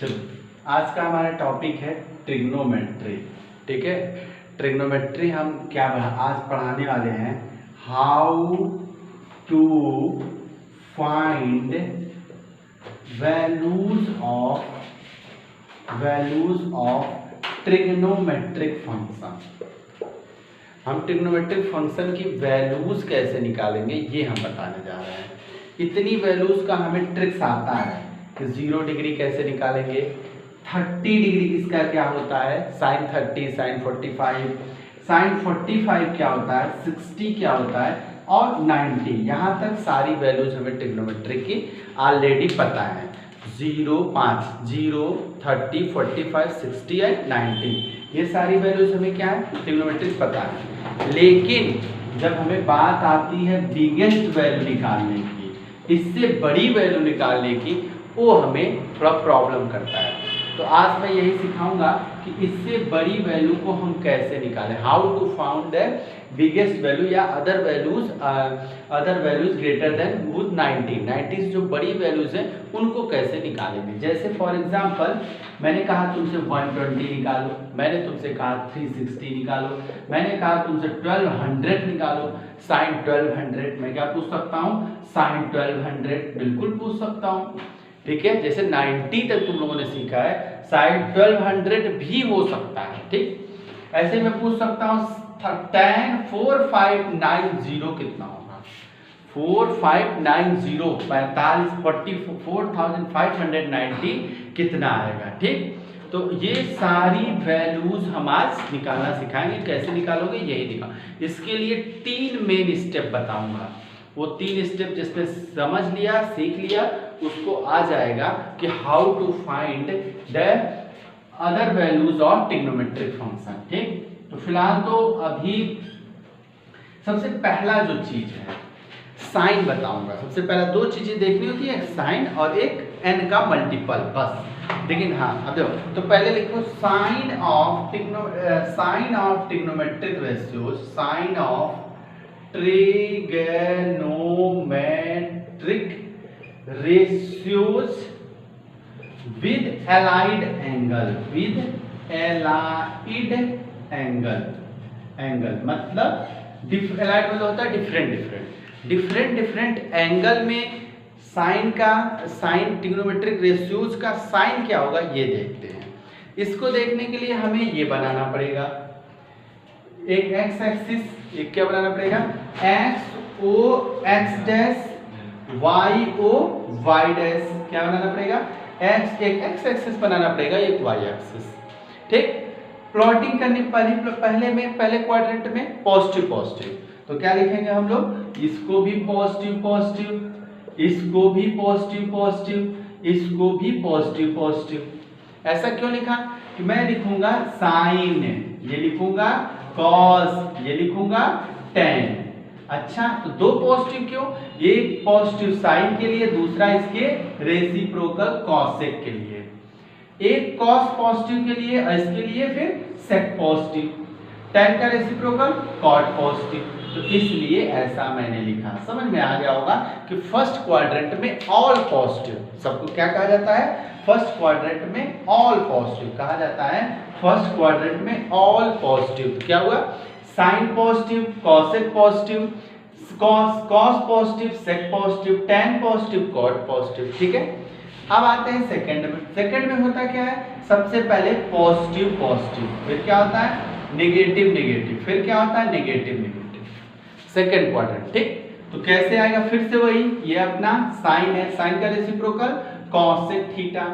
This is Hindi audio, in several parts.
चलो, आज का हमारा टॉपिक है ट्रिग्नोमेट्री। ठीक है, ट्रिग्नोमेट्री हम क्या आज पढ़ाने वाले हैं, how to find values of trigonometric function. हम ट्रिग्नोमेट्रिक फंक्शन की वैल्यूज कैसे निकालेंगे ये हम बताने जा रहे हैं। इतनी वैल्यूज का हमें ट्रिक्स आता है कि 0 डिग्री कैसे निकालेंगे, 30 डिग्री इसका क्या होता है, साइन 30, साइन 45, साइन 45 क्या होता है, 60 क्या होता है और 90। यहाँ तक सारी वैल्यूज हमें ट्रिग्नोमेट्रिक की ऑलरेडी पता है। 0, 5, 0, 30, 45, 60 एंड 90, ये सारी वैल्यूज हमें क्या है, ट्रिग्नोमेट्रिक पता है। लेकिन जब हमें बात आती है बिगेस्ट वैल्यू निकालने की, इससे बड़ी वैल्यू निकालने की, वो हमें थोड़ा प्रॉब्लम करता है। तो आज मैं यही सिखाऊंगा कि इससे बड़ी वैल्यू को हम कैसे निकालें, how to found the biggest value या अदर वैल्यूज ग्रेटर देन 90 से जो बड़ी वैल्यूज हैं उनको कैसे निकालेंगे। जैसे फॉर एग्जांपल मैंने कहा तुमसे 120 निकालो, मैंने तुमसे कहा 360 निकालो, मैंने कहा तुमसे 1200 निकालो, साइन 1200। मैं क्या पूछ सकता हूँ, साइन 1200 बिल्कुल पूछ सकता हूँ। ठीक है, जैसे 90 तक तुम लोगों ने सीखा है, साइन 1200 भी हो सकता है। ठीक, ऐसे मैं पूछ सकता हूँ tan 4590 कितना होगा, 4590 4590 कितना आएगा। ठीक, तो ये सारी वैल्यूज हम आज निकालना सिखाएंगे। कैसे निकालोगे यही दिखा। इसके लिए 3 मेन स्टेप बताऊंगा। वो 3 स्टेप जिसने समझ लिया, सीख लिया, उसको आ जाएगा कि how to find the other values of trigonometric function. ठीक, तो फिलहाल तो अभी सबसे पहला जो चीज है साइन बताऊंगा। सबसे पहला 2 चीजें देखनी होती है, एक साइन और एक n का मल्टीपल, बस। लेकिन हाँ, अब देखो, तो पहले लिखो sign of trigonometric ratios, sign of trigonometric ratios with allied angle मतलब एलाइड मतलब होता है डिफरेंट एंगल में साइन ट्रिग्नोमेट्रिक रेशियोज का साइन क्या होगा ये देखते हैं। इसको देखने के लिए हमें ये बनाना पड़ेगा, एक एक्स एक्सिस, एक क्या बनाना पड़ेगा, X O X dash, Y O Y dash, क्या बनाना पड़ेगा, एक एक्स एक्सिस बनाना पड़ेगा, एक वाई एक्सिस। ठीक, प्लॉटिंग करने पहले क्वाड्रेंट में पॉजिटिव, तो क्या लिखेंगे हम लोग, इसको भी पॉजिटिव, इसको भी पॉजिटिव, इसको भी पॉजिटिव। ऐसा क्यों लिखा कि मैं लिखूंगा साइन, ये लिखूंगा कॉस, ये लिखूंगा टेन। अच्छा, तो 2 पॉजिटिव क्यों, एक पॉजिटिव साइन के लिए, दूसरा इसके रेसिप्रोकल कॉसेक के लिए, एक कॉस पॉजिटिव के लिए और इसके लिए फिर सेक पॉजिटिव, टेन का रेसिप्रोकल कॉट पॉजिटिव। तो इसलिए ऐसा मैंने लिखा। समझ में आ गया होगा कि फर्स्ट क्वाड्रेंट में ऑल पॉजिटिव, सबको क्या कहा जाता है, फर्स्ट क्वाड्रेंट में ऑल पॉजिटिव कहा जाता है। फर्स्ट क्वाड्रेंट में ऑल पॉजिटिव क्या हुआ, sine positive, cosec positive, cos positive, sec positive, tan positive, cot positive. ठीक है, अब आते हैं सेकंड में होता क्या है, सबसे पहले पॉजिटिव, फिर क्या होता है नेगेटिव, फिर क्या होता है नेगेटिव, सेकंड क्वाड्रेंट। ठीक, तो कैसे आएगा, फिर से वही, ये अपना साइन है, साइन का रेसिप्रोकल कॉस सेक थीटा।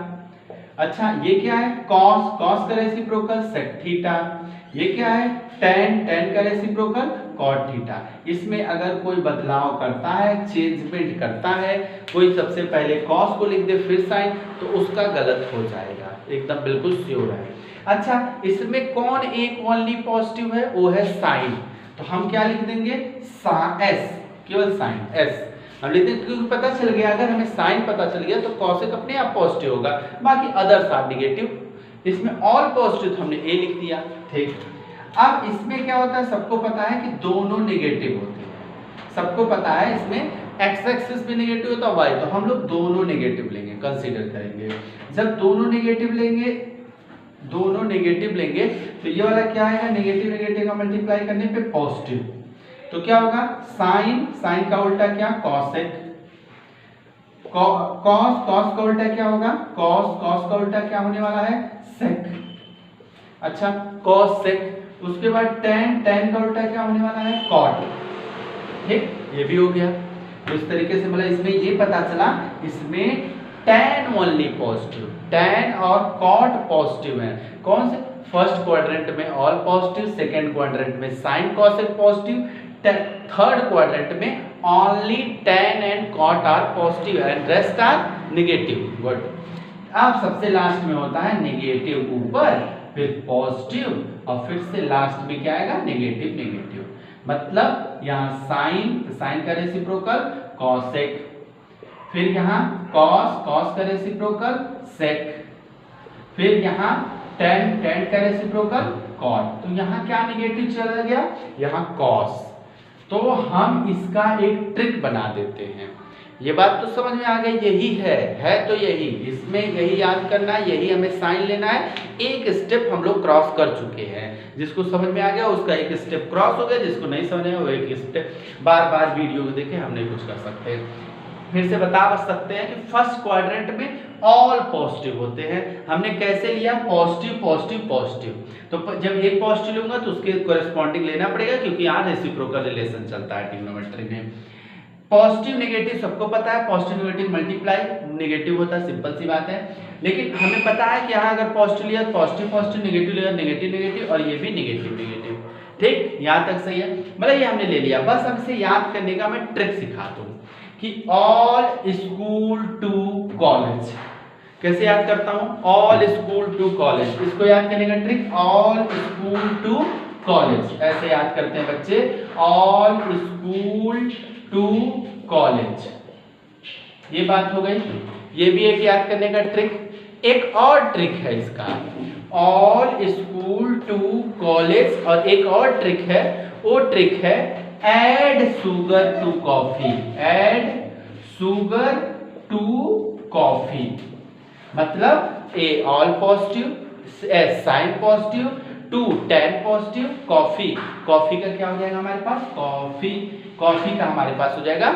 अच्छा, ये क्या है, कॉस का रेसिप्रोकल सेक थीटा। ये क्या है, टेन का रेसिप्रोकल कॉट थीटा। इसमें अगर कोई बदलाव करता है, चेंजमेंट करता है, कोई सबसे पहले कॉस को लिख दे फिर साइन, तो उसका गलत हो जाएगा, एकदम बिल्कुल श्योर है। अच्छा, इसमें कौन एक ओनली पॉजिटिव है, वो है साइन, तो हम क्या लिख देंगे, एस, केवल साइन एस हम लिख देंगे, क्योंकि पता चल गया, अगर हमें साइन पता चल गया तो कॉसेक अपने आप पॉजिटिव होगा, बाकी अदर्स आर नेगेटिव। इसमें ऑल पॉजिटिव तो हमने ए लिख दिया। ठीक, अब इसमें क्या होता है, सबको पता है कि दोनों नेगेटिव होते हैं, सबको पता है इसमें एक्स एक्सिस भी नेगेटिव होता है वाई, तो हम लोग दोनों नेगेटिव लेंगे, कंसीडर करेंगे। जब दोनों नेगेटिव लेंगे तो ये वाला क्या आएगा, नेगेटिव नेगेटिव का मल्टीप्लाई करने पे पॉजिटिव, तो क्या होगा साइन का उल्टा क्या कॉसेक, कॉस का उल्टा क्या होगा कॉस का उल्टा क्या होने वाला है सेक। अच्छा कॉस सेक, उसके बाद टेन का उल्टा क्या होने वाला है कॉट। ठीक, ये भी हो गया। तो इस तरीके से मतलब इसमें ये पता चला इसमें tan ओनली पॉजिटिव, tan और cot पॉजिटिव है। कौन से, फर्स्ट क्वाड्रेंट में ऑल पॉजिटिव, सेकंड क्वाड्रेंट में sin cosec positive, third quadrant में only tan and cot are positive and rest are negative. Good. अब सबसे लास्ट में होता है नेगेटिव ऊपर, फिर पॉजिटिव और फिर से लास्ट में क्या आएगा नेगेटिव नेगेटिव। मतलब यहाँ साइन, तो साइन का रेसिप्रोकल कॉसेक, फिर यहाँ कॉस का रेसिप्रोकल सेक, फिर यहाँ टेन का रेसिप्रोकल कॉट। तो यहाँ क्या नेगेटिव चला गया, यहाँ कॉस। तो हम इसका एक ट्रिक बना देते हैं। ये बात तो समझ में आ गई, यही है तो यही, इसमें यही याद करना है, यही हमें साइन लेना है। एक स्टेप हम लोग क्रॉस कर चुके हैं, जिसको समझ में आ गया उसका एक स्टेप क्रॉस हो गया, जिसको नहीं समझ में वो एक स्टेप बार बार वीडियो को देखे हम नहीं कुछ कर सकते। फिर से बता सकते हैं कि फर्स्ट क्वाड्रेंट में ऑल पॉजिटिव होते हैं। हमने कैसे लिया, पॉजिटिव पॉजिटिव पॉजिटिव, तो जब एक पॉजिटिव लूंगा तो उसके कोरेस्पॉन्डिंग लेना पड़ेगा, क्योंकि यहाँ रेसिप्रोकल रिलेशन चलता है ट्रिग्नोमेट्री में। पॉजिटिव नेगेटिव सबको पता है, पॉजिटिव नेगेटिव मल्टीप्लाई नेगेटिव होता है, सिंपल सी बात है। लेकिन हमें पता है कि यहाँ अगर पॉजिटिव लिया पॉजिटिव पॉजिटिव, नेगेटिव लिया नेगेटिव नेगेटिव, और ये भी नेगेटिव नेगेटिव। ठीक, यहाँ तक सही है, मतलब ये हमने ले लिया। बस अब इसे याद करने का मैं ट्रिक सिखाता हूँ कि ऑल स्कूल टू कॉलेज कैसे याद करता हूँ, ऑल स्कूल टू कॉलेज। इसको याद करने का trick, all school to college ऐसे याद करते हैं बच्चे, ऑल स्कूल टू कॉलेज। ये बात हो गई, ये भी एक याद करने का ट्रिक। एक और ट्रिक है इसका, ऑल स्कूल टू कॉलेज, और एक और ट्रिक है, वो ट्रिक है add sugar to coffee, add sugar to coffee. मतलब A all positive, A sine positive, to tan positive, coffee, coffee का क्या हो जाएगा हमारे पास कॉफी का हमारे पास हो जाएगा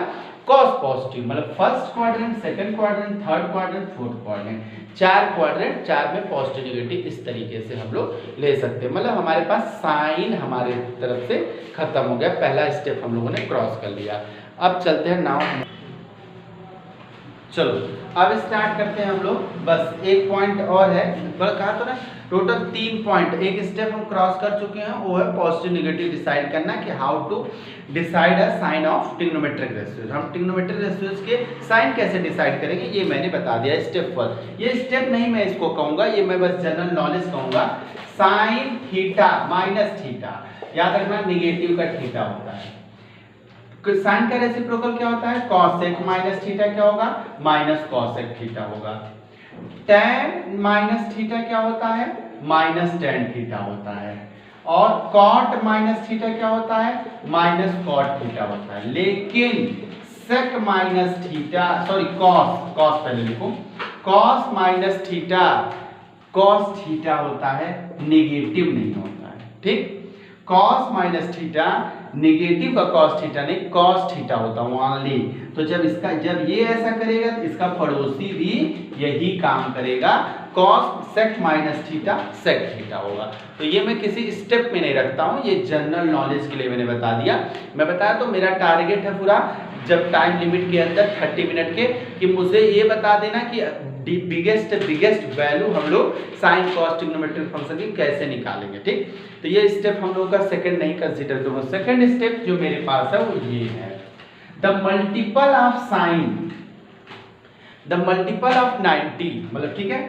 कॉस पॉजिटिव। मतलब first quadrant, second quadrant, third quadrant, fourth quadrant, चार क्वाड्रेंट, चार में पॉजिटिव नेगेटिव इस तरीके से हम लोग ले सकते हैं। मतलब हमारे पास साइन हमारे तरफ से खत्म हो गया, पहला स्टेप हम लोगों ने क्रॉस कर लिया। अब चलते हैं नाउ, चलो अब स्टार्ट करते हैं हम लोग। बस एक पॉइंट और है, कहा तो ना टोटल 3 पॉइंट, एक स्टेप हम क्रॉस कर चुके हैं, वो है पॉजिटिव नेगेटिव डिसाइड करना कि how to decide a sign of trigonometric ratios. हम ट्रिग्नोमेट्रिक रेशियोज के साइन कैसे डिसाइड करेंगे ये मैंने बता दिया स्टेप 1। ये स्टेप नहीं मैं इसको कहूंगा, ये मैं बस जनरल नॉलेज कहूंगा। साइन थीटा माइनस थीटा, याद रखना नेगेटिव का थीटा होता है। साइन का रेसिप्रोकल क्या होता है कॉसेक माइनस थीटा क्या होगा माइनस कॉसेक थीटा होगा। tan माइनस थीटा क्या होता है माइनस tan थीटा होता है। और cot माइनस थीटा क्या होता है माइनस cot थीटा होता है। लेकिन sec minus theta sorry cos पहले लिखो, cos minus theta cos theta होता है, नेगेटिव नहीं होता है। ठीक, cos माइनस थीटा नेगेटिव का cos थीटा नहीं cos थीटा होता है ओनली। तो जब ये ऐसा करेगा तो इसका पड़ोसी भी यही काम करेगा, cos sec minus theta sec theta होगा। तो ये मैं किसी स्टेप में नहीं रखता हूँ, ये जनरल नॉलेज के लिए मैंने बता दिया। मैं बताया तो मेरा टारगेट है पूरा जब टाइम लिमिट के अंदर 30 मिनट के, कि मुझे ये बता देना कि बिगेस्ट वैल्यू हम लोग साइन कॉस ट्रिग्नोमेट्रिक फंक्शन की कैसे निकालेंगे। ठीक, तो ये स्टेप हम लोग का सेकंड नहीं कंसीडर करूंगा। सेकंड स्टेप जो मेरे पास है वो ये है, the multiple of sine, the multiple of 90, मतलब ठीक है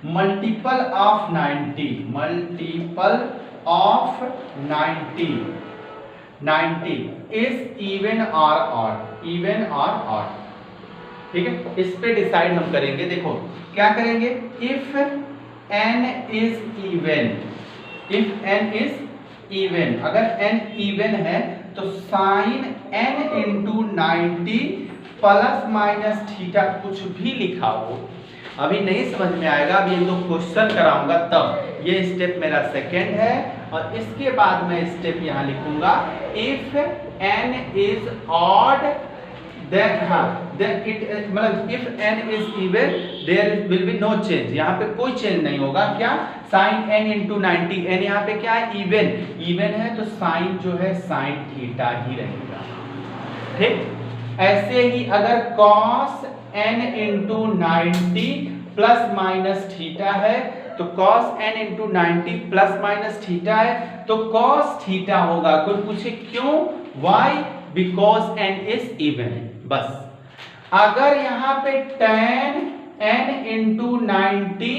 multiple of 90, multiple of 90 is even और ऑड, इवन और ऑड। ठीक है, इस पे डिसाइड हम करेंगे। देखो क्या करेंगे, if n is even, if n is even, अगर n इवन है तो sine n into 90 plus minus theta कुछ भी लिखा हो, अभी नहीं समझ में आएगा, अभी एक दो क्वेश्चन कराऊंगा तब। ये स्टेप मेरा सेकेंड है और इसके बाद मैं स्टेप यहाँ लिखूंगा if n is odd then it मतलब if n is even there will be no change, यहाँ पे कोई चेंज नहीं होगा। क्या sin n into 90, n यहाँ पे क्या है इवन, इवन है तो साइन जो है साइन थीटा ही रहेगा। ठीक, ऐसे ही अगर cos n into 90 plus minus theta है तो cos n into 90 plus minus theta है तो cos थीटा होगा। कोई पूछे क्यों, why, because n is even, बस। अगर यहाँ पे tan n into 90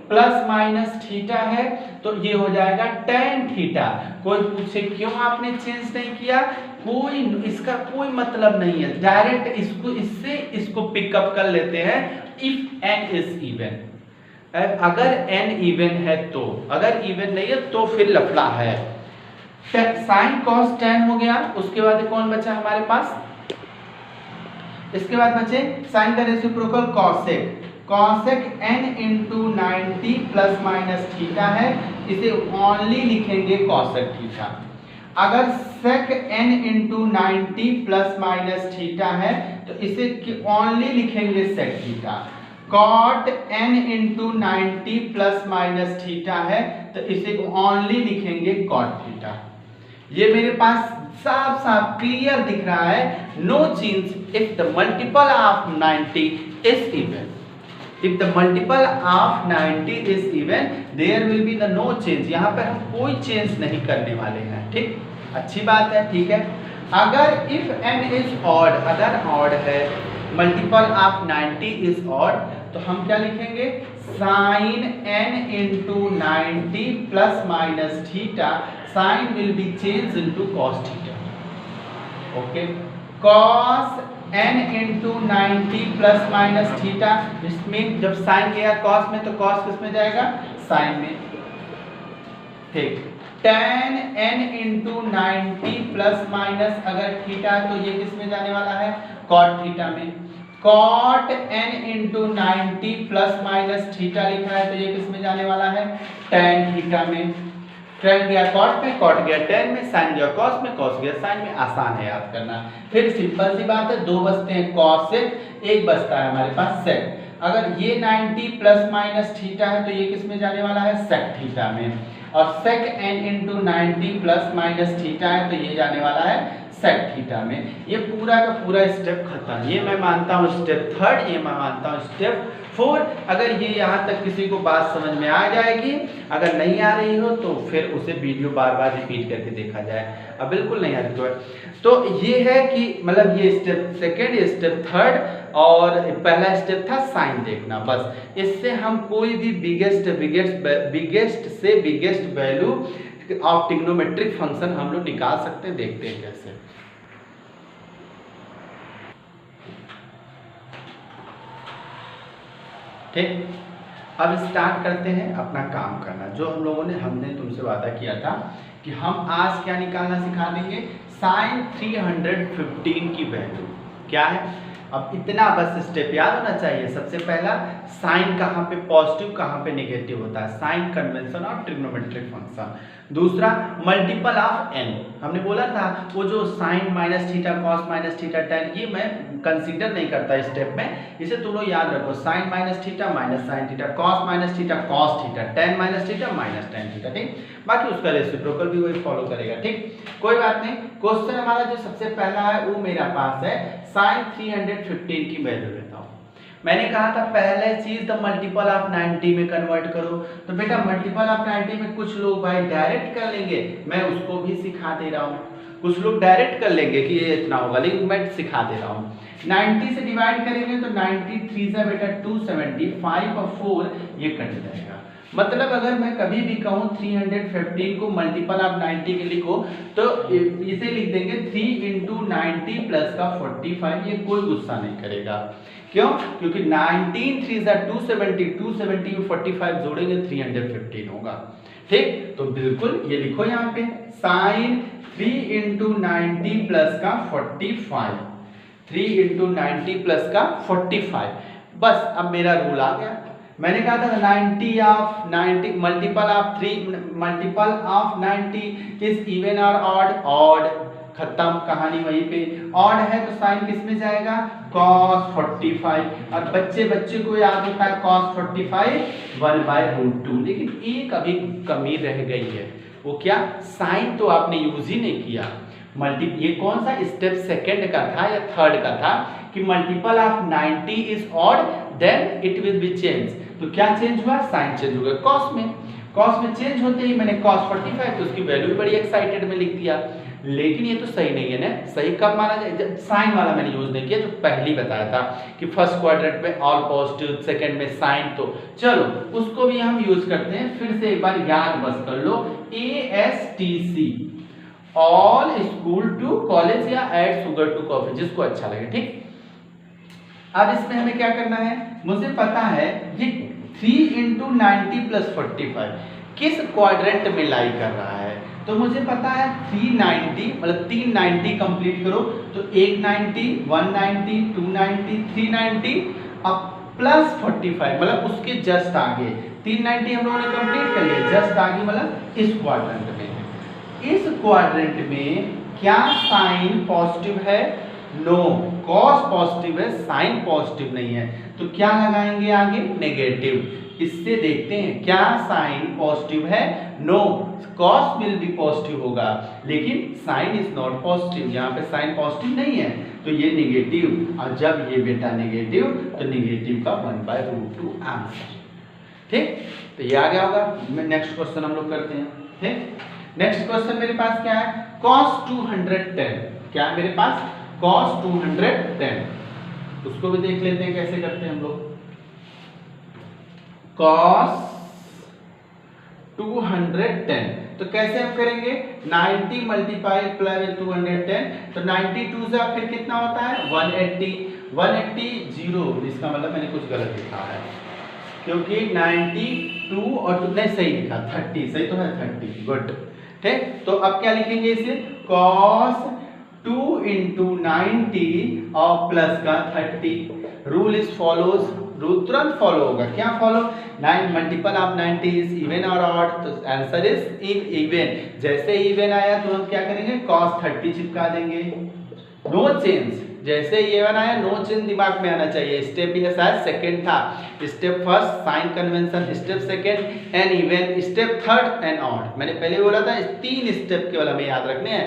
plus minus theta है तो ये हो जाएगा tan थीटा। कोई पूछे क्यों आपने चेंज नहीं किया, कोई इसका कोई मतलब नहीं है, डायरेक्ट इसको इससे इसको पिकअप कर लेते हैं। इफ n इज इवन, अगर n इवन है तो, अगर इवन नहीं है तो फिर लफड़ा है। साइन कॉस tan हो गया, उसके बाद कौन बचा हमारे पास, इसके बाद बचे साइन का reciprocal cosec, cosec n into 90 plus minus theta है, इसे ओनली लिखेंगे कॉसेक थीटा। अगर sec n into 90 plus minus theta है तो इसे ओनली लिखेंगे sec theta. Cot n into 90 plus minus theta है तो इसे ओनली लिखेंगे कॉट थीटा। ये मेरे पास साफ साफ क्लियर दिख रहा है, no change if the multiple of 90 is even. If the multiple of 90 is even there will be the no change, यहाँ पर हम कोई चेंज नहीं करने वाले हैं। ठीक, अच्छी बात है, ठीक है। अगर इफ n इज ऑड, अगर ऑड है, मल्टीपल ऑफ 90 इज ऑड, तो हम क्या लिखेंगे sine n into 90 plus minus theta, sine will be change into cos theta. Okay, cos n into 90 plus minus theta, इसमें जब साइन गया cos में तो cos किस में जाएगा, साइन में। ठीक, tan n into 90 plus minus अगर थीटा तो ये किस में जाने वाला है, cot थीटा में। cot n into 90 plus minus theta लिखा है तो ये किस में जाने वाला है, tan थीटा में। tan गया cot में, cot गया tan में, sin गया cos में, cos गया sin में, आसान है याद करना। फिर सिंपल सी बात है, दो बचते हैं cosec, एक बचता है हमारे पास sec। अगर ये 90 प्लस माइनस थीटा है तो ये किस में जाने वाला है, sec थीटा में। और sec n into 90 plus minus theta है तो ये जाने वाला है sec थीटा में। ये पूरा का पूरा स्टेप खत्म। ये मैं मानता हूँ स्टेप थर्ड, ये मैं मानता हूँ स्टेप 4। अगर ये यहाँ तक किसी को बात समझ में आ जाएगी, अगर नहीं आ रही हो तो फिर उसे वीडियो बार बार रिपीट करके देखा जाए। अब बिल्कुल नहीं आ रही तो ये है कि मतलब ये स्टेप सेकेंड, ये स्टेप थर्ड और पहला स्टेप था साइन देखना। बस इससे हम कोई भी बिगेस्ट से biggest value of trigonometric function हम लोग निकाल सकते हैं। देखते हैं कैसे। ठीक, अब स्टार्ट करते हैं अपना काम करना। जो हम लोगों ने हमने तुमसे वादा किया था कि हम आज क्या निकालना सिखा देंगे, साइन 315 की वैल्यू क्या है। अब इतना बस स्टेप याद होना चाहिए। सबसे पहला साइन कहाँ पे पॉजिटिव कहाँ पे नेगेटिव होता है, sign convention of trigonometric function. दूसरा मल्टीपल ऑफ n, हमने बोला था वो जो sine minus theta cos minus theta tan, ये मैं कंसीडर नहीं करता स्टेप में, इसे तुम लोग याद रखो। Sine minus theta minus sine theta, cos minus theta cos theta, tan minus theta minus tan theta. ठीक, बाकी उसका रेसिप्रोकल भी वही फॉलो करेगा। ठीक, कोई बात नहीं। क्वेश्चन हमारा जो सबसे पहला है वो मेरा पास है साइन 315 की वैल्यू लेता हूँ। मैंने कहा था पहले चीज द मल्टीपल ऑफ 90 में कन्वर्ट करो। तो बेटा मल्टीपल ऑफ 90 में कुछ लोग भाई डायरेक्ट कर लेंगे, मैं उसको भी सिखा दे रहा हूँ। कुछ लोग डायरेक्ट कर लेंगे कि ये इतना होगा, लेकिन मैं सिखा दे रहा हूँ। 90 से डिवाइड करेंगे तो 93 से बेटा 270, 5 और 4 ये कट जाएगा। मतलब अगर मैं कभी भी कहूँ 315 को मल्टीपल ऑफ 90 के लिखो तो इसे लिख देंगे 3 into 90 प्लस का 45। ये कोई गुस्सा नहीं करेगा। क्यों? क्योंकि 19 3 270, 270 में 45 जोड़ेंगे 315 होगा। ठीक, तो बिल्कुल ये लिखो यहाँ पे साइन 3 into 90 प्लस का 45। 3 इंटू 90 प्लस का 45। बस अब मेरा रूल आ गया। मैंने कहा था 90 मल्टीपल ऑफ 90 इज इवन और ऑड। ऑड, खत्म, कहानी वहीं पे। ऑड है तो साइन किस में जाएगा, cos 45। और बच्चे को याद होता है cos 45 1/√2। लेकिन एक अभी कमी रह गई है, वो क्या, साइन तो आपने यूज ही नहीं किया। ये कौन सा स्टेप, सेकंड का था या थर्ड का था, कि multiple of 90 is odd then it will be change. तो क्या चेंज हुआ, साइन चेंज हो गया कॉस में। कॉस में चेंज होते ही मैंने cos 45 तो उसकी वैल्यू बड़ी एक्साइटेड में लिख दिया। लेकिन ये तो सही नहीं है ना। सही कब माना जाए, साइन वाला मैंने यूज नहीं किया, जो पहली बताया था कि फर्स्ट क्वाड्रेंट में ऑल पॉजिटिव, सेकंड में साइन। तो चलो उसको भी हम यूज करते हैं। फिर से एक बार याद बस कर लो, ASTC, all school to college या ऐड शुगर टू कॉफी, जिसको अच्छा लगे, ठीक। अब इसमें हमें क्या करना है, मुझे पता है ये 3 इंटू 90 प्लस 45 किस क्वाड्रेंट में लाई कर रहा है। तो मुझे पता है 390, मतलब 390 कंप्लीट करो तो 190, 190, 290, 390 अब प्लस 45, मतलब उसके जस्ट आगे 390 हम लोगों ने कंप्लीट कर लिया, जस्ट आगे मतलब इस क्वाड्रेंट में है। इस क्वाड्रेंट में क्या साइन पॉजिटिव है, नो, कॉस पॉजिटिव है, साइन पॉजिटिव नहीं है। तो क्या लगाएंगे आगे, नेगेटिव। इससे देखते हैं क्या साइन पॉजिटिव है, no, cos will be positive होगा, लेकिन साइन इज नॉट पॉजिटिव, यहाँ पे साइन पॉजिटिव नहीं है तो ये नेगेटिव। और जब ये बेटा नेगेटिव तो नेगेटिव का 1/√2 आंसर, ठीक। तो ये आ गया होगा। नेक्स्ट क्वेश्चन हम लोग करते हैं, ठीक। नेक्स्ट क्वेश्चन मेरे पास क्या है, cos 210, क्या है मेरे पास, cos 210, उसको भी देख लेते हैं कैसे करते हैं हम लोग। cos 210 तो कैसे हम करेंगे, 90 मल्टीप्लाई प्लस 210, तो 92 से फिर कितना होता है 180, 180 0, इसका मतलब मैंने कुछ गलत लिखा है, क्योंकि 92 और नहीं सही लिखा, 30 सही तो है, 30, गुड, ठीक। तो अब क्या लिखेंगे इसे, cos 2 इंटू 90 और प्लस का 30। रूल इज फॉलोज, रूल तुरंत फॉलो होगा। क्या follow, 9 multiple of 90 is even और ऑड, तो आंसर इज इवन। जैसे इवन आया तो हम क्या करेंगे, cos 30 चिपका देंगे, नो चेंज। जैसे ये बनाया नो चेंज दिमाग में आना चाहिए। स्टेप ये शायद सेकंड था, step first sign convention, step second n even, step third n odd. मैंने पहले बोला था 3 स्टेप केवल हमें याद रखने हैं,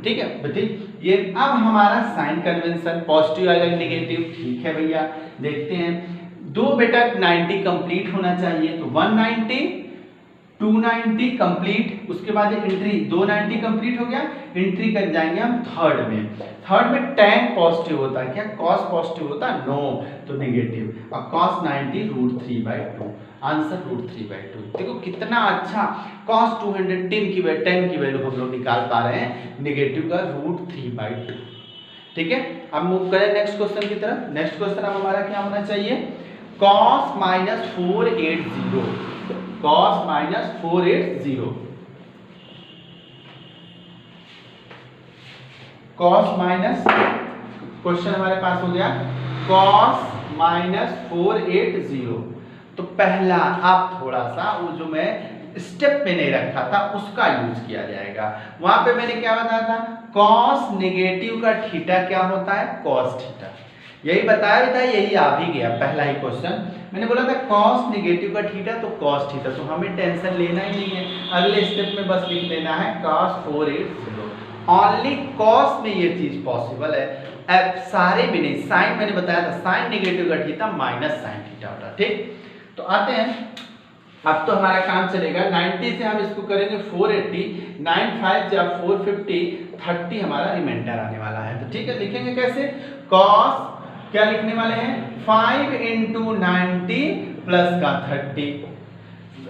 ठीक है बच्चे। ये अब हमारा साइन कन्वेंशन पॉजिटिव आएगा नेगेटिव, ठीक है भैया। देखते हैं, दो बेटा 90 कंप्लीट होना चाहिए, तो 190 290 कंप्लीट, उसके बाद एंट्री 290 कंप्लीट हो गया, एंट्री कर जाएंगे हम थर्ड में। थर्ड में tan पॉजिटिव होता है, क्या cos पॉजिटिव होता है, नो, तो नेगेटिव। और cos 90 √3/2, आंसर √3/2। देखो कितना अच्छा, cos 210 की 10 की वैल्यू हम लोग निकाल पा रहे हैं, नेगेटिव का √3/2, ठीक है। अब मूव करें नेक्स्ट क्वेश्चन की तरफ। नेक्स्ट क्वेश्चन अब हमारा क्या होना चाहिए, cos -480, cos -480, cos minus, question हमारे पास हो गया cos -480। तो पहला आप थोड़ा सा वो जो मैं स्टेप में नहीं रखा था उसका यूज किया जाएगा। वहां पे मैंने क्या बताया था, cos नेगेटिव का थीटा क्या होता है, cos थीटा, यही बताया था, यही आ भी गया पहला ही क्वेश्चन। मैंने बोला था cos नेगेटिव का थीटा तो cos थीटा, तो हमें टेंशन लेना ही नहीं है, अगले स्टेप में बस लिख देना है cos 480। ओनली cos में ये चीज पॉसिबल है, अब सारे में नहीं। साइन मैंने बताया था साइन नेगेटिव का थीटा माइनस साइन थीटा होता है, ठीक। तो आते हैं, अब तो हमारा काम चलेगा 90 से हम इसको करेंगे 480, 9 5 या 450, 30 हमारा रिमाइंडर आने वाला है। तो ठीक है, लिखेंगे कैसे, cos क्या लिखने वाले हैं, 5 इंटू 90 प्लस का 30।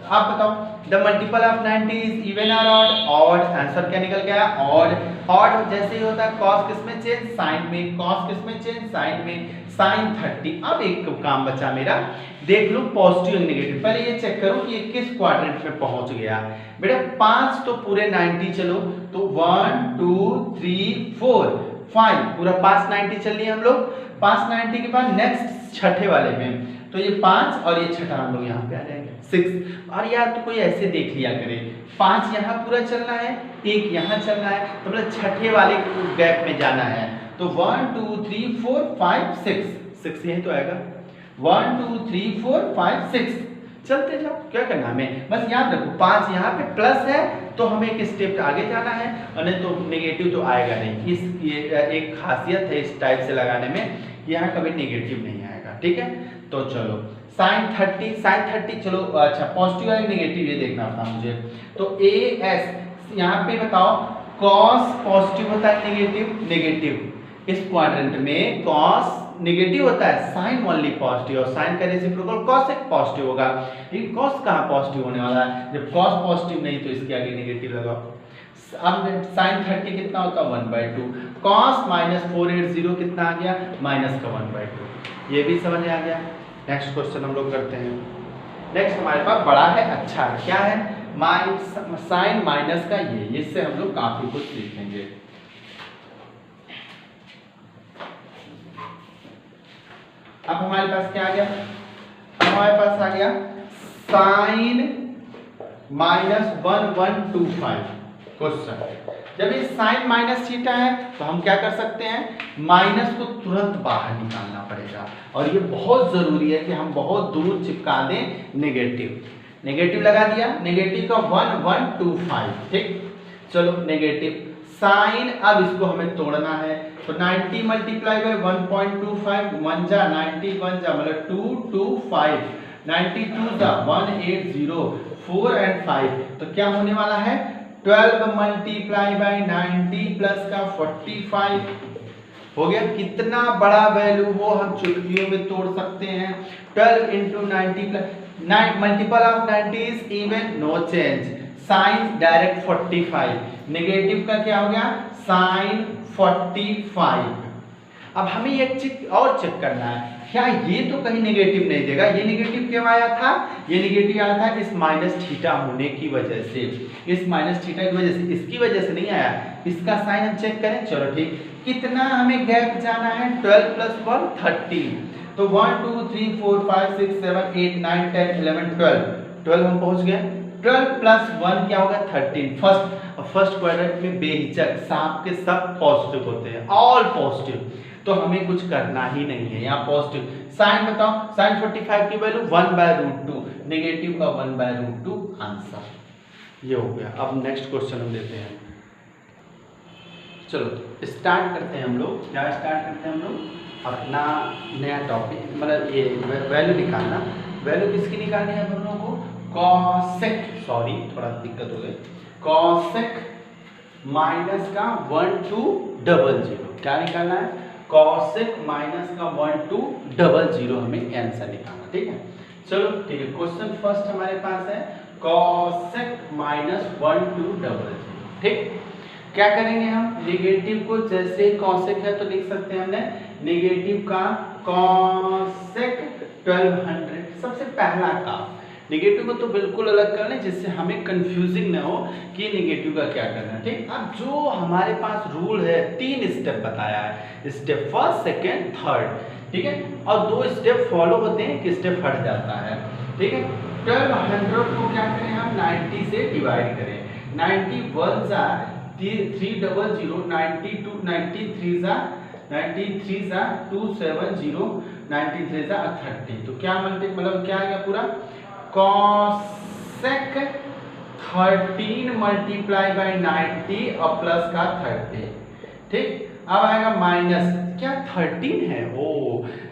आप बताओ, the multiple of 90 is even और ऑड, ऑड, आंसर क्या निकल गया, ऑड। ऑड जैसे ही होता है cos किस में चेंज, साइन में, cos किस में चेंज, साइन में, साइन 30। अब एक काम बचा मेरा, देख लो पॉजिटिव और नेगेटिव। पहले ये चेक करो कि ये किस क्वाड्रेंट में पहुंच गया। बेटा 5 तो पूरे 90 चलो, तो 1 2 3 4 5 पूरा पास 90 चल रही है हम लोग। पास 90 के बाद नेक्स्ट छठे वाले में तो ये 5 और ये छठा हम लोग यहाँ पे आ जाएंगे 6। और यार तो कोई ऐसे देख लिया करे 5 यहाँ पूरा चलना है, 1 यहाँ चलना है, तो मतलब छठे वाले गैप में जाना है। तो 1 2 3 4 5 6 यही तो आएगा 1 2 3 4 5 6। चलते जाओ, क्या करना हमें, बस याद रखो 5 यहाँ पे प्लस है तो हमें एक स्टेप आगे जाना है, और नहीं तो नेगेटिव तो आएगा नहीं। ये एक खासियत है इस टाइप से लगाने में, यहाँ कभी नेगेटिव नहीं आएगा। ठीक है, तो चलो साइन 30 चलो अच्छा पॉजिटिव है नेगेटिव ये देखना था मुझे। तो AS यहाँ पे बताओ कॉस पॉजिटिव होता है नेगेटिव, इस क्वाड्रेंट में कॉस नेगेटिव होता है, साइन ओनली पॉजिटिव, और साइन का रेसिप्रोकल कॉस एक पॉजिटिव होगा। लेकिन कॉस कहाँ पॉजिटिव होने वाला है, जब कॉस पॉजिटिव नहीं तो इसके आगे नेगेटिव लगाओ। अब साइन 30 कितना होता है 1/2, कॉस -480 कितना आ गया माइनस का 1/2, ये भी समझ में आ गया। नेक्स्ट क्वेश्चन हम लोग करते हैं। नेक्स्ट हमारे पास बड़ा है, अच्छा है, क्या है साइन माइनस का ये, इससे हम लोग काफी कुछ सीखेंगे। अब हमारे पास क्या आ गया, हमारे पास आ गया साइन -1125 क्वेश्चन। जब ये साइन माइनस थीटा है तो हम क्या कर सकते हैं, माइनस को तुरंत बाहर निकालना पड़ेगा, और ये बहुत जरूरी है कि हम बहुत दूर चिपका दें नेगेटिव लगा दिया, नेगेटिव का 1125। ठीक, चलो नेगेटिव साइन, अब इसको हमें तोड़ना है, तो 90 मल्टीप्लाई बाय 1.25 1 जा 90 1 जा मतलब 225, 92 जा 180, 4 and 5, तो क्या होने वाला है 12 मल्टीप्लाई बाय 90 प्लस का 45 हो गया। कितना बड़ा वैल्यू हो हम चुटकियों में तोड़ सकते हैं। 12 into 90 plus multiple of 90 is even, no change, sine direct 45, negative का क्या हो गया साइन 45। अब हमें एक चीज और चेक करना है, क्या ये तो कहीं नेगेटिव नहीं देगा, ये नेगेटिव क्यों आया था, ये नेगेटिव आया था इस माइनस थीटा होने की वजह से, इस माइनस थीटा की वजह से, इसकी वजह से नहीं आया। इसका साइन हम चेक करें, चलो ठीक, कितना हमें गैप जाना है 12 + 1 13, तो 1 2 3 4 5 6 7 8 9 10 11 12 हम पहुंच गए। 12 + 1 क्या होगा 13। फर्स्ट क्वाड्रेंट में बेहिचक सांप के सब पॉजिटिव होते हैं, ऑल पॉजिटिव, तो हमें कुछ करना ही नहीं है यहाँ पॉजिटिव। साइन बताओ, साइन 45 की वैल्यू 1/√2, नेगेटिव का 1/√2 आंसर, ये हो गया। अब नेक्स्ट क्वेश्चन हम देते हैं, चलो स्टार्ट करते हैं हम लोग। क्या स्टार्ट करते हैं हम लोग, अपना नया टॉपिक, मतलब ये वैल्यू निकालना। वैल्यू किसकी निकालनी है हम लोगों को, कॉसेक, सॉरी थोड़ा दिक्कत हो गई, कॉसेक माइनस का 1200, क्या निकालना है कॉसेक माइनस का 1200 हमें आंसर निकालना। ठीक है, चलो ठीक है। क्वेश्चन फर्स्ट हमारे पास है कॉसेक -1200। ठीक, क्या करेंगे हम, नेगेटिव को जैसे कॉसेक है तो लिख सकते हैं हमने नेगेटिव का कॉसेक 1200, सबसे पहला काम नेगेटिव को तो बिल्कुल अलग कर लें जिससे हमें कंफ्यूजिंग ना हो कि नेगेटिव का क्या करना है। ठीक, अब जो हमारे पास रूल है 3 स्टेप बताया है, स्टेप फर्स्ट सेकेंड थर्ड, ठीक है, और 2 स्टेप फॉलो होते हैं, एक स्टेप हट जाता है। ठीक है, 1200 को क्या करें हम 90 से डिवाइड करें, 91 जा 300, 92 93 जा 270, 93 जा 30, तो क्या मतलब क्या आएगा पूरा कॉसेक 13 मल्टीप्लाई बाय 90 और प्लस का 30। ठीक, अब आएगा माइनस, क्या 13 है, ओ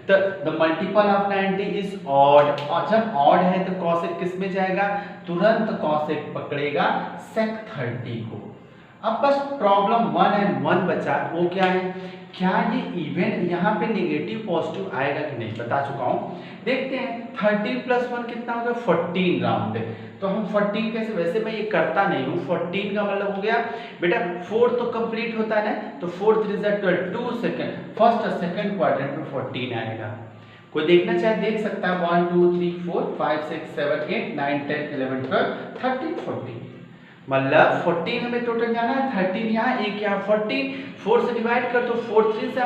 तो the multiple of 90 is odd, और जब ऑड है तो कॉसेक किस में जाएगा, तुरंत कॉसेक पकड़ेगा सेक 30 को। अब बस प्रॉब्लम 1 and 1 बचा, वो क्या है, क्या ये इवन यहाँ पे नेगेटिव पॉजिटिव आएगा कि नहीं, बता चुका हूँ। देखते हैं 13 + 1 कितना होगा 14 राउंड है, तो हम 14 कैसे, वैसे मैं ये करता नहीं हूँ, 14 का मतलब हो गया बेटा 4 तो कंप्लीट होता है ना, तो 4 3 जा 12, 2 सेकंड, फर्स्ट और सेकंड क्वाड्रेंट में 14 आएगा। कोई देखना चाहे देख सकता है, 1 2 3 4 5 6 7 8 9 10 11 12 13 14, मतलब 14 हमें टोटल जाना है, 13 यहाँ, एक यहाँ 14, 4 से डिवाइड कर तो 4 3 से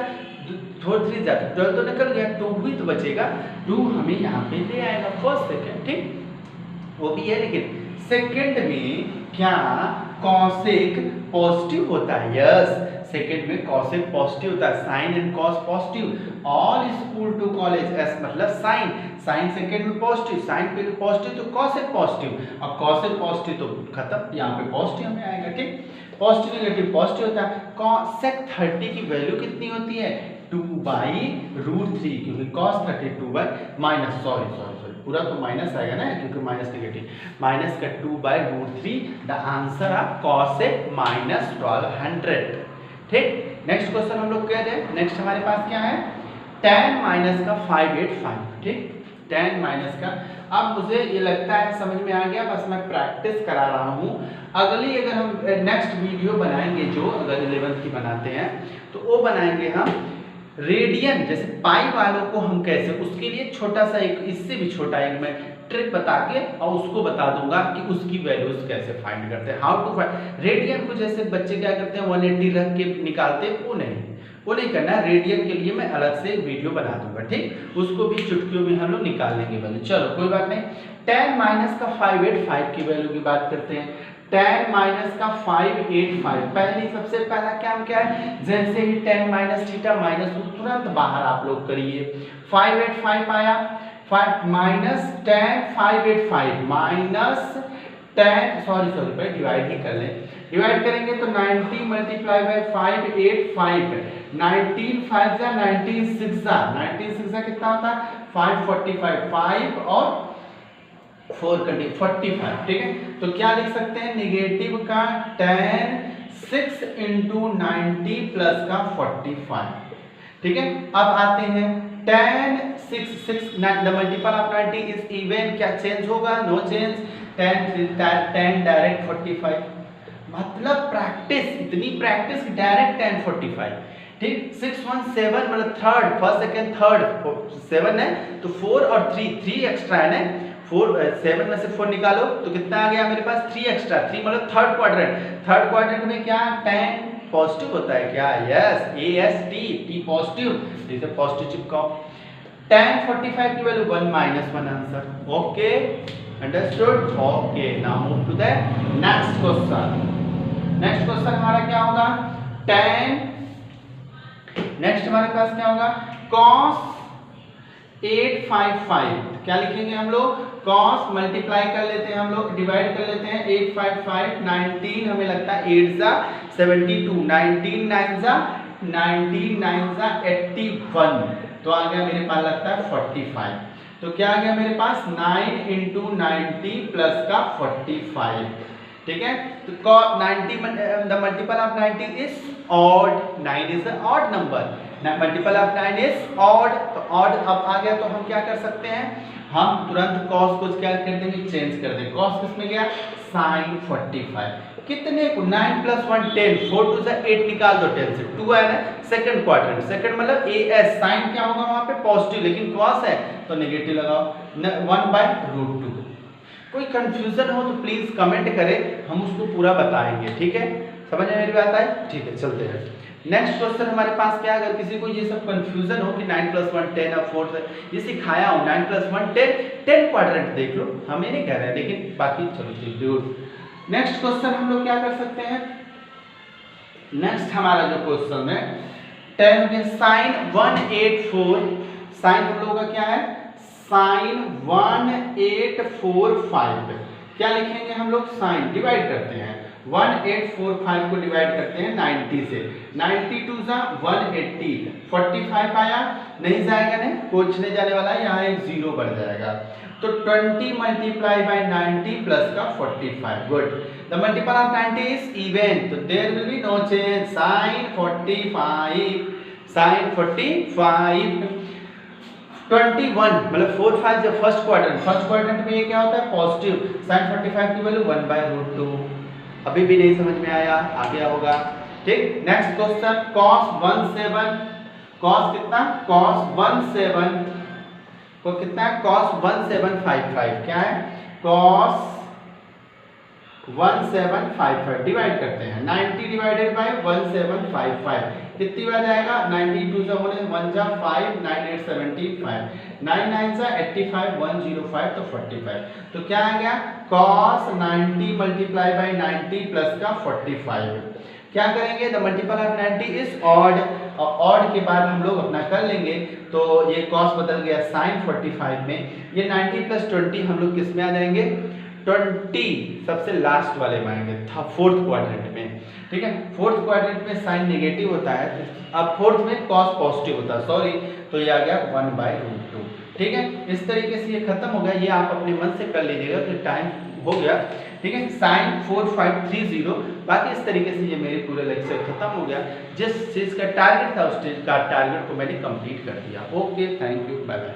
12 तो निकल गया, 2 ही तो बचेगा, 2 हमें यहाँ पे ले आएगा फर्स्ट सेकंड, ठीक वो भी है। लेकिन सेकंड में क्या कॉसेक पॉजिटिव होता है? यस, सेकंड में कॉसेक पॉजिटिव होता है, sine and cos positive. All school to college, S मतलब साइन, साइन सेकंड में पॉजिटिव, साइन पे पॉजिटिव तो कॉसेक पॉजिटिव, और कॉसेक पॉजिटिव तो खत्म, यहाँ पे पॉजिटिव में आएगा, ठीक। पॉजिटिव नेगेटिव पॉजिटिव होता है। कॉसेक 30 की वैल्यू कितनी होती है? 2/√3, क्योंकि cos 30 2 माइनस सॉरी पूरा तो माइनस आएगा ना, क्योंकि माइनस नेगेटिव, माइनस का 2/√3, द आंसर ऑफ कॉसेक -1200, ठीक। नेक्स्ट क्वेश्चन हम लोग कह रहे हैं, नेक्स्ट हमारे पास क्या है? tan माइनस का 585, ठीक, tan माइनस का। अब मुझे ये लगता है समझ में आ गया, बस मैं प्रैक्टिस करा रहा हूँ। अगली अगर हम नेक्स्ट वीडियो बनाएंगे, जो अगर 11th की बनाते हैं तो वो बनाएंगे हम रेडियन, जैसे पाई वालों को हम कैसे, उसके लिए छोटा सा एक, इससे भी छोटा एक मैं ट्रिक बता के और उसको बता दूंगा कि उसकी वैल्यूज कैसे फाइंड करते हैं, हाउ टू फाइंड। रेडियन को जैसे बच्चे क्या करते हैं 180 रख के निकालते हैं, वो नहीं करना। रेडियन के लिए मैं अलग से वीडियो बना दूंगा, ठीक, उसको भी चुटकियों में हम लोग निकाल लेंगे वैल्यू। चलो कोई बात नहीं। tan माइनस का 585 की वैल्यू की बात करते हैं। tan माइनस का 585, पहली सबसे पहला काम क्या है? जैसे ही tan माइनस थीटा माइनस को तुरंत बाहर आप लोग करिए। 585 आया, 5 minus tan 585 minus tan, sorry भाई डिवाइड ही कर लें, डिवाइड करेंगे तो 90 मल्टीप्लाई बाय 585, 19 5 जा 19 6 जा, 19 6 जा कितना होता है? 545, 5 और 4 कंटिन्यू 45, ठीक है। तो क्या लिख सकते हैं? नेगेटिव का tan 6 इंटू 90 प्लस का 45, ठीक है। अब आते हैं tan 6 the multiple of 90 is even, क्या चेंज होगा? नो चेंज, tan डायरेक्ट 45, मतलब प्रैक्टिस, इतनी प्रैक्टिस डायरेक्ट tan 45, ठीक। 617 मतलब थर्ड, फर्स्ट सेकंड थर्ड 7 है तो 4 और 3 एक्स्ट्रा है ना, 7 में से 4 निकालो तो कितना आ गया मेरे पास? 3 एक्स्ट्रा, 3 मतलब थर्ड क्वाड्रेंट में क्या tan पॉजिटिव होता है क्या? यस, AST पॉजिटिव, जैसे पॉजिटिव चिपकाओ। tan 45 की value 1 -1 answer, okay understood, okay. Now move to the next question. Next question हमारा क्या होगा? नेक्स्ट हमारे पास क्या होगा? cos 855, क्या लिखेंगे हम लोग? cos मल्टीप्लाई कर लेते हैं हम लोग, डिवाइड कर लेते हैं 855, 19 हमें लगता है 8 जा 72, 19 9 जा 81, तो आ गया मेरे पास लगता है 45। तो क्या आ गया मेरे पास? 9 इंटू 90 प्लस का 45, ठीक है। तो 90 the multiple of 90 is odd, 9 is the odd number, multiple of 9 is odd, तो ऑड अब आ गया तो हम क्या कर सकते हैं? हम तुरंत cos को क्या कर देंगे? चेंज कर देंगे। cos किस में गया? sin 45, कितने को? 9 + 1 10, 4 2 8 निकाल दो, 10 से 2 है ना, सेकंड क्वाड्रेंट, सेकंड मतलब AS, sin क्या होगा वहां पे? पॉजिटिव, लेकिन cos है तो नेगेटिव लगाओ, 1/√2। कोई कंफ्यूजन हो तो प्लीज कमेंट करें, हम उसको पूरा बताएंगे, ठीक है। समझ में मेरी बात आई? ठीक है, चलते हैं। नेक्स्ट क्वेश्चन हमारे पास क्या है? अगर किसी को ये सब कंफ्यूजन हो कि 9 + 1 10 और 4 ये सिखाया हूँ, 9 + 1 10 क्वाड्रेंट देख लो, हमें नहीं कह रहे हैं, लेकिन बाकी चलो जरूर। नेक्स्ट क्वेश्चन हम लोग क्या कर सकते हैं? नेक्स्ट हमारा जो क्वेश्चन है 10 में sin 184, साइन हम लोगों का क्या है? sin 1845, क्या लिखेंगे हम लोग? साइन डिवाइड करते हैं 1845 को डिवाइड करते हैं 90 से, 92 जा 180, 45 आया, नहीं जाएगा नहीं, पूछने जाने वाला है, यहाँ एक 0 बढ़ जाएगा, तो 20 मल्टीप्लाई बाय 90 प्लस का 45, good. The multiple of 90 is even, तो there will be no change, sin 45, sin 45, 21 मतलब 4 5 जब फर्स्ट क्वाड्रेंट में ये क्या होता है? पॉजिटिव, sin 45 की वैल्यू 1/√2। अभी भी नहीं समझ में आया? आ गया होगा, ठीक। नेक्स्ट क्वेश्चन cos 17, cos कितना? cos 17 को कितना है? cos 1755, क्या है? cos 1755 डिवाइड करते हैं 90 डिवाइडेड बाय 1755 कितनी बार जाएगा 92 से होने 1 जा 5 9 8 75 9 9 से 85 105 तो 45 तो क्या आ गया cos 90 मल्टीप्लाई बाय 90 प्लस का 45 क्या करेंगे the multiple of 90 is odd odd के बाद हम लोग अपना कर लेंगे तो ये cos बदल गया sin 45 में ये 90 प्लस 20 हम लोग किस में आ जाएंगे 20 सबसे लास्ट वाले में आएंगे था फोर्थ क्वाड्रेंट में ठीक है फोर्थ क्वाड्रेंट में साइन नेगेटिव होता है अब फोर्थ में cos पॉजिटिव होता है सॉरी तो ये आ गया 1/√2 ठीक है इस तरीके से ये खत्म हो गया ये आप अपने मन से कर लीजिएगा तो टाइम हो गया ठीक है sin 4530 बाकी इस तरीके से ये मेरे पूरे लेक्चर खत्म हो गया जिस चीज़ का टारगेट था उस चीज़ का टारगेट को मैंने कंप्लीट कर दिया okay thank you bye bye.